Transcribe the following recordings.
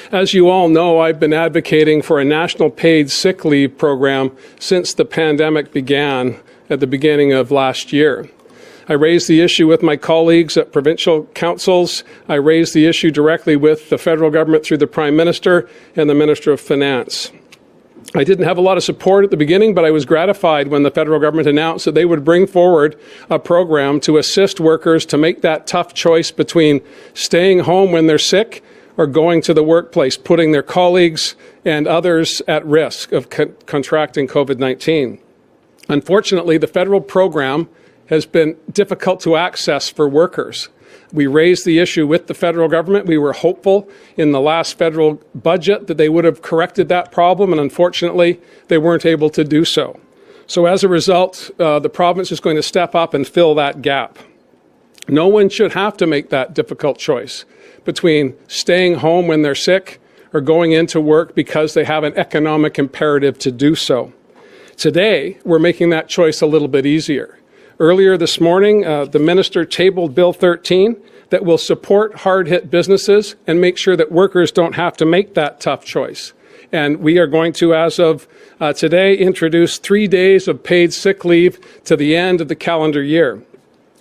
As you all know, I've been advocating for a national paid sick leave program since the pandemic began at the beginning of last year. I raised the issue with my colleagues at provincial councils. I raised the issue directly with the federal government through the Prime Minister and the Minister of Finance. I didn't have a lot of support at the beginning, but I was gratified when the federal government announced that they would bring forward a program to assist workers to make that tough choice between staying home when they're sick or going to the workplace, putting their colleagues and others at risk of contracting COVID-19. Unfortunately, the federal program has been difficult to access for workers. We raised the issue with the federal government. We were hopeful in the last federal budget that they would have corrected that problem, and unfortunately, they weren't able to do so. So as a result, the province is going to step up and fill that gap. No one should have to make that difficult choice between staying home when they're sick or going into work because they have an economic imperative to do so. Today, we're making that choice a little bit easier. Earlier this morning, the minister tabled Bill 13 that will support hard-hit businesses and make sure that workers don't have to make that tough choice. And we are going to, as of today, introduce 3 days of paid sick leave to the end of the calendar year.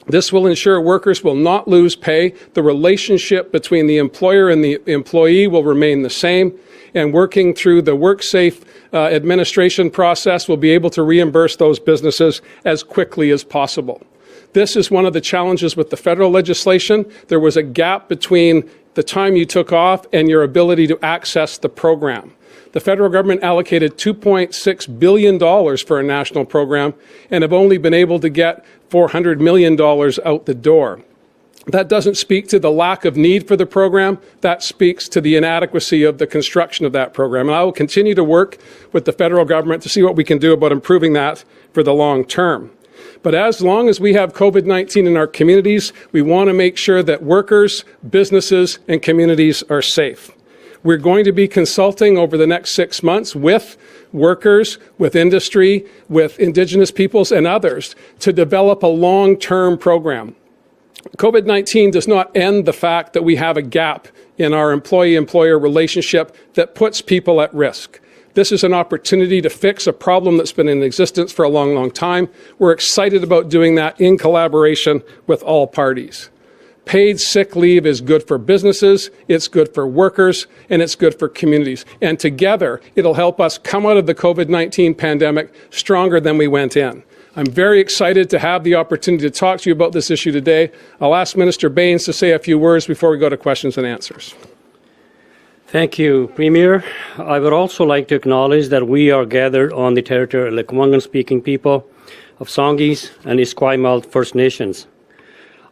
This will ensure workers will not lose pay. The relationship between the employer and the employee will remain the same. And working through the WorkSafe administration process, will be able to reimburse those businesses as quickly as possible. This is one of the challenges with the federal legislation. There was a gap between the time you took off and your ability to access the program. The federal government allocated $2.6 billion for a national program and have only been able to get $400 million out the door. That doesn't speak to the lack of need for the program. That speaks to the inadequacy of the construction of that program. And I will continue to work with the federal government to see what we can do about improving that for the long term. But as long as we have COVID-19 in our communities, we want to make sure that workers, businesses, and communities are safe. We're going to be consulting over the next 6 months with workers, with industry, with Indigenous peoples, and others to develop a long-term program. COVID-19 does not end the fact that we have a gap in our employee-employer relationship that puts people at risk. This is an opportunity to fix a problem that's been in existence for a long, long time. We're excited about doing that in collaboration with all parties. Paid sick leave is good for businesses, it's good for workers, and it's good for communities. And together, it'll help us come out of the COVID-19 pandemic stronger than we went in. I'm very excited to have the opportunity to talk to you about this issue today. I'll ask Minister Bains to say a few words before we go to questions and answers. Thank you, Premier. I would also like to acknowledge that we are gathered on the territory of the Lekwungen-speaking people of Songhees and Esquimalt First Nations.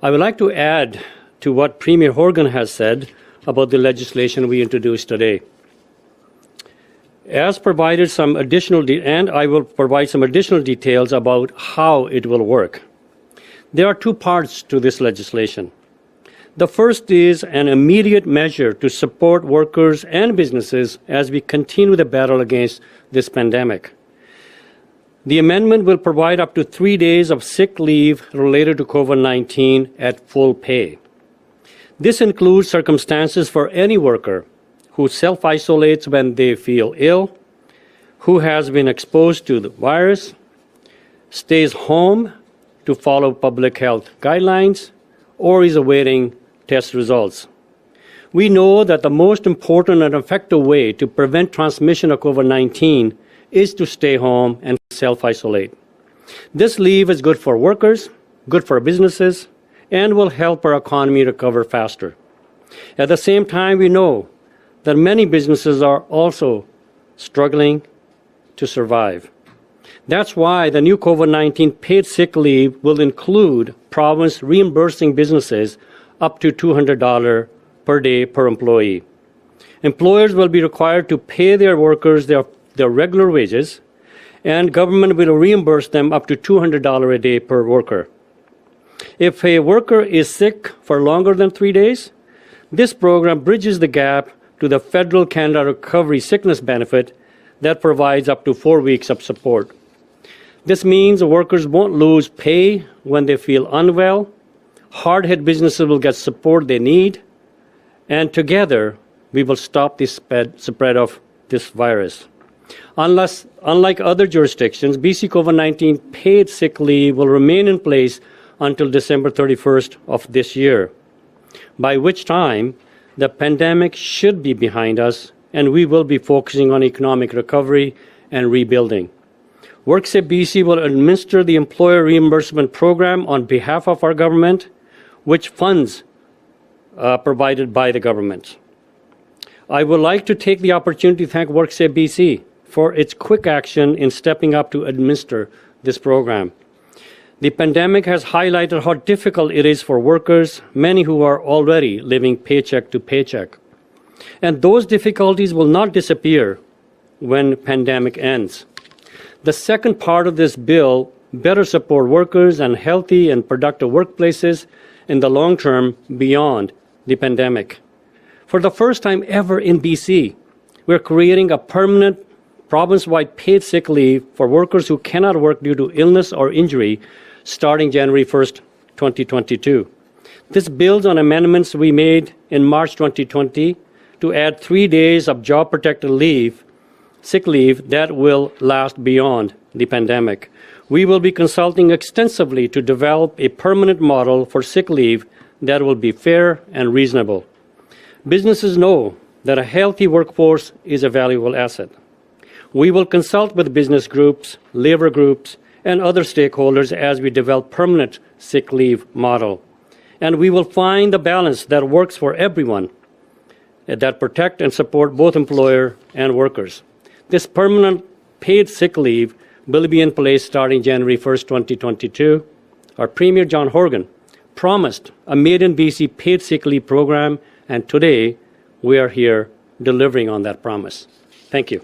I would like to add to what Premier Horgan has said about the legislation we introduced today. As provided some additional, and I will provide some additional details about how it will work. There are two parts to this legislation. The first is an immediate measure to support workers and businesses as we continue the battle against this pandemic. The amendment will provide up to 3 days of sick leave related to COVID-19 at full pay. This includes circumstances for any worker who self-isolates when they feel ill, who has been exposed to the virus, stays home to follow public health guidelines, or is awaiting test results. We know that the most important and effective way to prevent transmission of COVID-19 is to stay home and self-isolate. This leave is good for workers, good for businesses, and will help our economy recover faster. At the same time, we know that many businesses are also struggling to survive. That's why the new COVID-19 paid sick leave will include province reimbursing businesses up to $200 per day per employee. Employers will be required to pay their workers their regular wages, and government will reimburse them up to $200 a day per worker. If a worker is sick for longer than 3 days, this program bridges the gap to the Federal Canada Recovery Sickness Benefit that provides up to 4 weeks of support. This means workers won't lose pay when they feel unwell, hard-hit businesses will get support they need, and together we will stop the spread of this virus. Unlike other jurisdictions, BC COVID-19 paid sick leave will remain in place until December 31st of this year, by which time the pandemic should be behind us and we will be focusing on economic recovery and rebuilding. WorkSafe BC will administer the employer reimbursement program on behalf of our government, which funds provided by the government. I would like to take the opportunity to thank WorkSafe BC for its quick action in stepping up to administer this program. The pandemic has highlighted how difficult it is for workers, many who are already living paycheck to paycheck. And those difficulties will not disappear when the pandemic ends. The second part of this bill better support workers and healthy and productive workplaces in the long term beyond the pandemic. For the first time ever in BC, we're creating a permanent province-wide paid sick leave for workers who cannot work due to illness or injury starting January 1st, 2022. This builds on amendments we made in March 2020 to add 3 days of job-protected leave, sick leave that will last beyond the pandemic. We will be consulting extensively to develop a permanent model for sick leave that will be fair and reasonable. Businesses know that a healthy workforce is a valuable asset. We will consult with business groups, labor groups, and other stakeholders as we develop permanent sick leave model. And we will find the balance that works for everyone, that protect and support both employer and workers. This permanent paid sick leave will be in place starting January 1st, 2022. Our Premier, John Horgan, promised a Made in BC paid sick leave program, and today we are here delivering on that promise. Thank you.